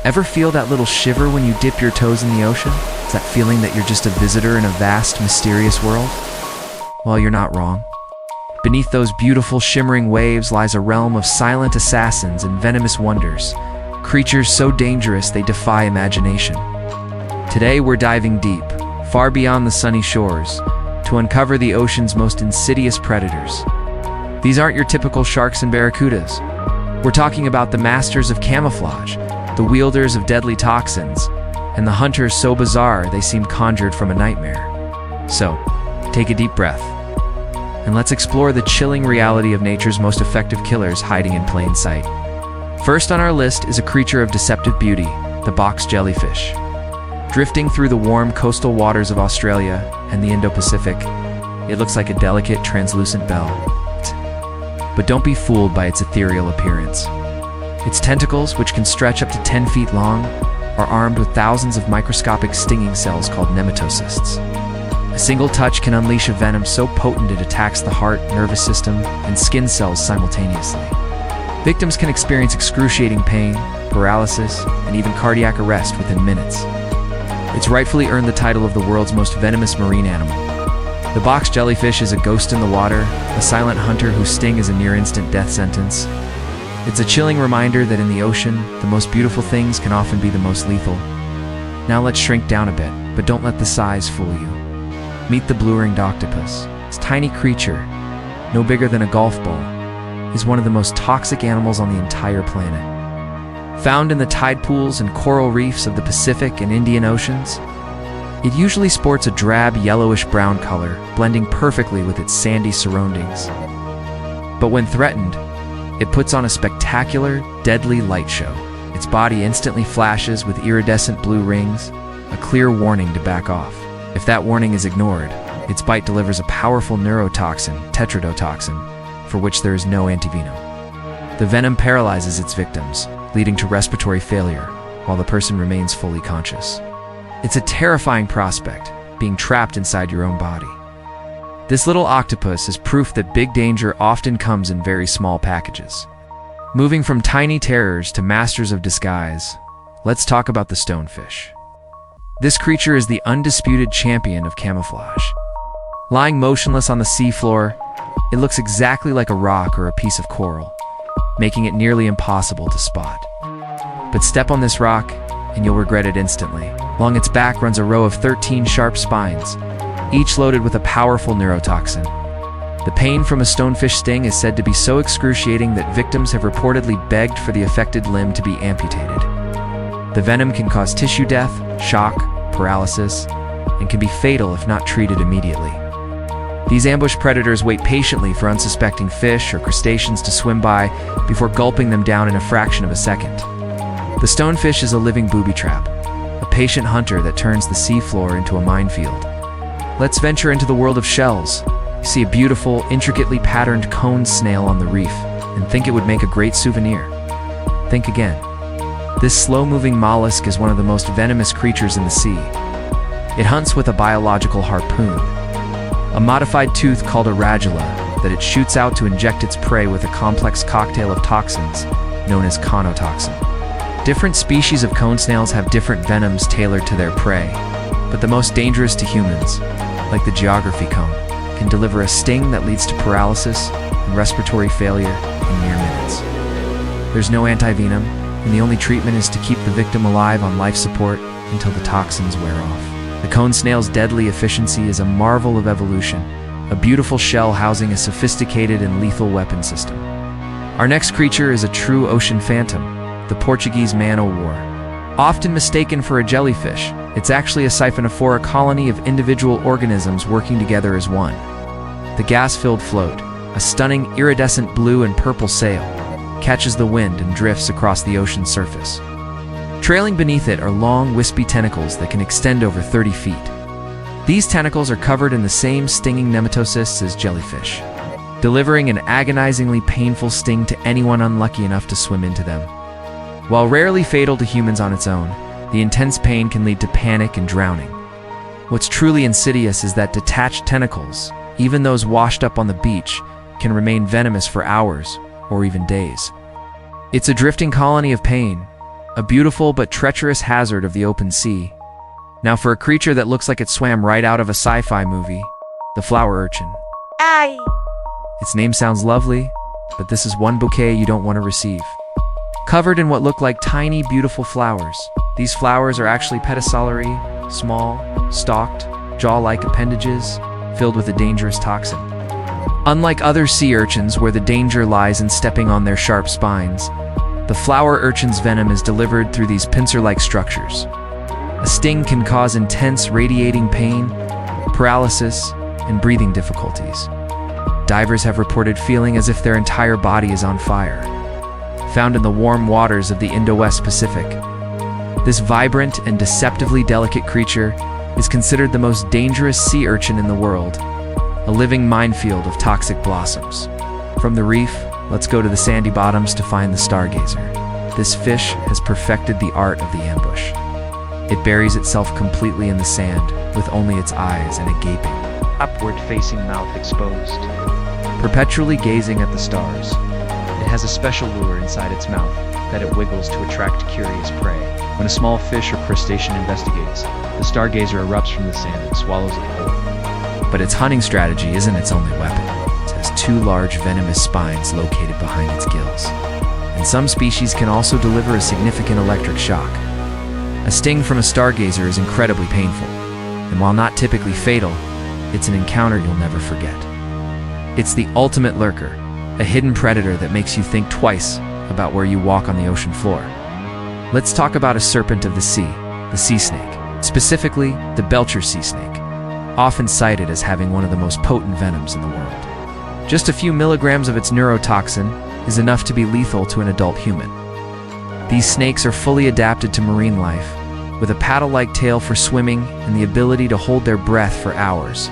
Ever feel that little shiver when you dip your toes in the ocean? It's that feeling that you're just a visitor in a vast, mysterious world? Well, you're not wrong. Beneath those beautiful, shimmering waves lies a realm of silent assassins and venomous wonders, creatures so dangerous they defy imagination. Today we're diving deep, far beyond the sunny shores, to uncover the ocean's most insidious predators. These aren't your typical sharks and barracudas. We're talking about the masters of camouflage, the wielders of deadly toxins, and the hunters so bizarre they seem conjured from a nightmare. So, take a deep breath, and let's explore the chilling reality of nature's most effective killers hiding in plain sight. First on our list is a creature of deceptive beauty, the box jellyfish. Drifting through the warm coastal waters of Australia and the Indo-Pacific, it looks like a delicate, translucent bell. But don't be fooled by its ethereal appearance. Its tentacles, which can stretch up to 10 feet long, are armed with thousands of microscopic stinging cells called nematocysts. A single touch can unleash a venom so potent it attacks the heart, nervous system, and skin cells simultaneously. Victims can experience excruciating pain, paralysis, and even cardiac arrest within minutes. It's rightfully earned the title of the world's most venomous marine animal. The box jellyfish is a ghost in the water, a silent hunter whose sting is a near-instant death sentence. It's a chilling reminder that in the ocean, the most beautiful things can often be the most lethal. Now let's shrink down a bit, but don't let the size fool you. Meet the blue-ringed octopus. This tiny creature, no bigger than a golf ball, is one of the most toxic animals on the entire planet. Found in the tide pools and coral reefs of the Pacific and Indian Oceans, it usually sports a drab yellowish-brown color, blending perfectly with its sandy surroundings. But when threatened, it puts on a spectacular, deadly light show. Its body instantly flashes with iridescent blue rings, a clear warning to back off. If that warning is ignored, its bite delivers a powerful neurotoxin, tetrodotoxin, for which there is no antivenom. The venom paralyzes its victims, leading to respiratory failure, while the person remains fully conscious. It's a terrifying prospect, being trapped inside your own body. This little octopus is proof that big danger often comes in very small packages. Moving from tiny terrors to masters of disguise, let's talk about the stonefish. This creature is the undisputed champion of camouflage. Lying motionless on the seafloor, it looks exactly like a rock or a piece of coral, making it nearly impossible to spot. But step on this rock, and you'll regret it instantly. Along its back runs a row of 13 sharp spines, each loaded with a powerful neurotoxin. The pain from a stonefish sting is said to be so excruciating that victims have reportedly begged for the affected limb to be amputated. The venom can cause tissue death, shock, paralysis, and can be fatal if not treated immediately. These ambush predators wait patiently for unsuspecting fish or crustaceans to swim by before gulping them down in a fraction of a second. The stonefish is a living booby trap, a patient hunter that turns the seafloor into a minefield. Let's venture into the world of shells. You see a beautiful, intricately patterned cone snail on the reef and think it would make a great souvenir. Think again. This slow-moving mollusk is one of the most venomous creatures in the sea. It hunts with a biological harpoon, a modified tooth called a radula that it shoots out to inject its prey with a complex cocktail of toxins known as conotoxin. Different species of cone snails have different venoms tailored to their prey, but the most dangerous to humans, like the geography cone, can deliver a sting that leads to paralysis and respiratory failure in mere minutes. There's no antivenom, and the only treatment is to keep the victim alive on life support until the toxins wear off. The cone snail's deadly efficiency is a marvel of evolution, a beautiful shell housing a sophisticated and lethal weapon system. Our next creature is a true ocean phantom, the Portuguese man-o'-war. Often mistaken for a jellyfish, it's actually a siphonophora colony of individual organisms working together as one. The gas-filled float, a stunning iridescent blue and purple sail, catches the wind and drifts across the ocean's surface. Trailing beneath it are long, wispy tentacles that can extend over 30 feet. These tentacles are covered in the same stinging nematocysts as jellyfish, delivering an agonizingly painful sting to anyone unlucky enough to swim into them. While rarely fatal to humans on its own, the intense pain can lead to panic and drowning. What's truly insidious is that detached tentacles, even those washed up on the beach, can remain venomous for hours or even days. It's a drifting colony of pain, a beautiful but treacherous hazard of the open sea. Now for a creature that looks like it swam right out of a sci-fi movie, the flower urchin. Ay! Its name sounds lovely, but this is one bouquet you don't want to receive. Covered in what look like tiny, beautiful flowers, these flowers are actually pedicellary, small, stalked, jaw-like appendages filled with a dangerous toxin. Unlike other sea urchins where the danger lies in stepping on their sharp spines, the flower urchin's venom is delivered through these pincer-like structures. A sting can cause intense radiating pain, paralysis, and breathing difficulties. Divers have reported feeling as if their entire body is on fire. Found in the warm waters of the Indo-West Pacific, this vibrant and deceptively delicate creature is considered the most dangerous sea urchin in the world, a living minefield of toxic blossoms. From the reef, let's go to the sandy bottoms to find the stargazer. This fish has perfected the art of the ambush. It buries itself completely in the sand, with only its eyes and a gaping, upward-facing mouth exposed. Perpetually gazing at the stars, it has a special lure inside its mouth that it wiggles to attract curious prey. When a small fish or crustacean investigates, the stargazer erupts from the sand and swallows it whole. But its hunting strategy isn't its only weapon. It has two large venomous spines located behind its gills. And some species can also deliver a significant electric shock. A sting from a stargazer is incredibly painful, and while not typically fatal, it's an encounter you'll never forget. It's the ultimate lurker, a hidden predator that makes you think twice about where you walk on the ocean floor. Let's talk about a serpent of the sea snake, specifically the Belcher sea snake, often cited as having one of the most potent venoms in the world. Just a few milligrams of its neurotoxin is enough to be lethal to an adult human. These snakes are fully adapted to marine life, with a paddle-like tail for swimming and the ability to hold their breath for hours.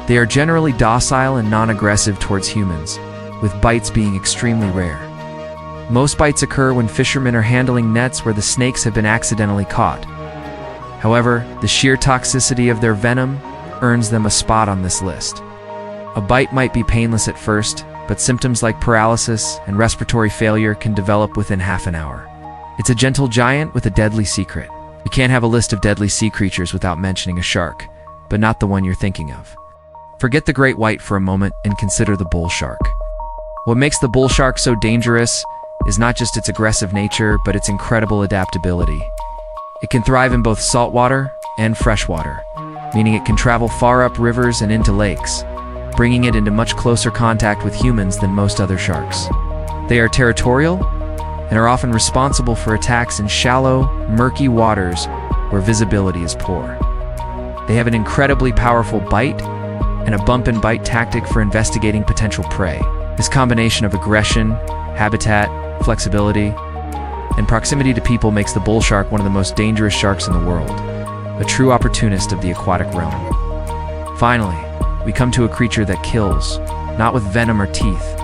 They are generally docile and non-aggressive towards humans, with bites being extremely rare. Most bites occur when fishermen are handling nets where the snakes have been accidentally caught. However, the sheer toxicity of their venom earns them a spot on this list. A bite might be painless at first, but symptoms like paralysis and respiratory failure can develop within half an hour. It's a gentle giant with a deadly secret. We can't have a list of deadly sea creatures without mentioning a shark, but not the one you're thinking of. Forget the great white for a moment and consider the bull shark. What makes the bull shark so dangerous is not just its aggressive nature, but its incredible adaptability. It can thrive in both saltwater and freshwater, meaning it can travel far up rivers and into lakes, bringing it into much closer contact with humans than most other sharks. They are territorial and are often responsible for attacks in shallow, murky waters where visibility is poor. They have an incredibly powerful bite and a bump and bite tactic for investigating potential prey. This combination of aggression, habitat, flexibility, and proximity to people makes the bull shark one of the most dangerous sharks in the world, a true opportunist of the aquatic realm. Finally, we come to a creature that kills, not with venom or teeth,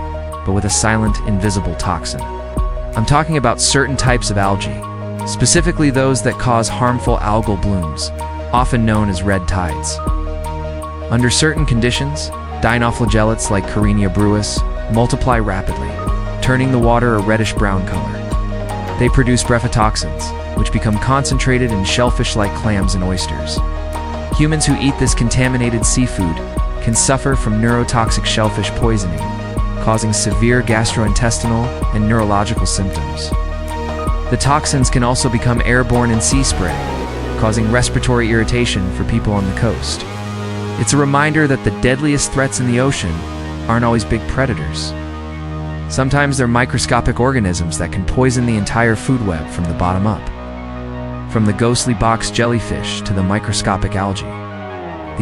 but with a silent, invisible toxin. I'm talking about certain types of algae, specifically those that cause harmful algal blooms, often known as red tides. Under certain conditions, dinoflagellates like Carenia bruis multiply rapidly, turning the water a reddish-brown color. They produce brevetoxins, which become concentrated in shellfish-like clams and oysters. Humans who eat this contaminated seafood can suffer from neurotoxic shellfish poisoning, causing severe gastrointestinal and neurological symptoms. The toxins can also become airborne in sea spray, causing respiratory irritation for people on the coast. It's a reminder that the deadliest threats in the ocean aren't always big predators. Sometimes they're microscopic organisms that can poison the entire food web from the bottom up. From the ghostly box jellyfish to the microscopic algae,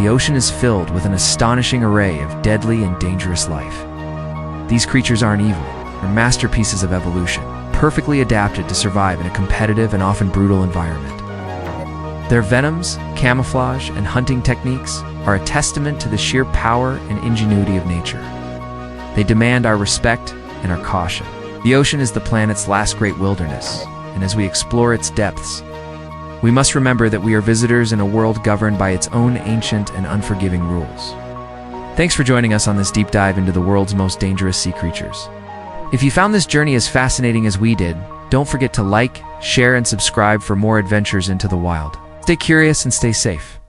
the ocean is filled with an astonishing array of deadly and dangerous life. These creatures aren't evil, they're masterpieces of evolution, perfectly adapted to survive in a competitive and often brutal environment. Their venoms, camouflage, and hunting techniques are a testament to the sheer power and ingenuity of nature. They demand our respect and our caution. The ocean is the planet's last great wilderness, and as we explore its depths, we must remember that we are visitors in a world governed by its own ancient and unforgiving rules. Thanks for joining us on this deep dive into the world's most dangerous sea creatures. If you found this journey as fascinating as we did, Don't forget to like, share, and subscribe for more adventures into the wild. Stay curious and stay safe.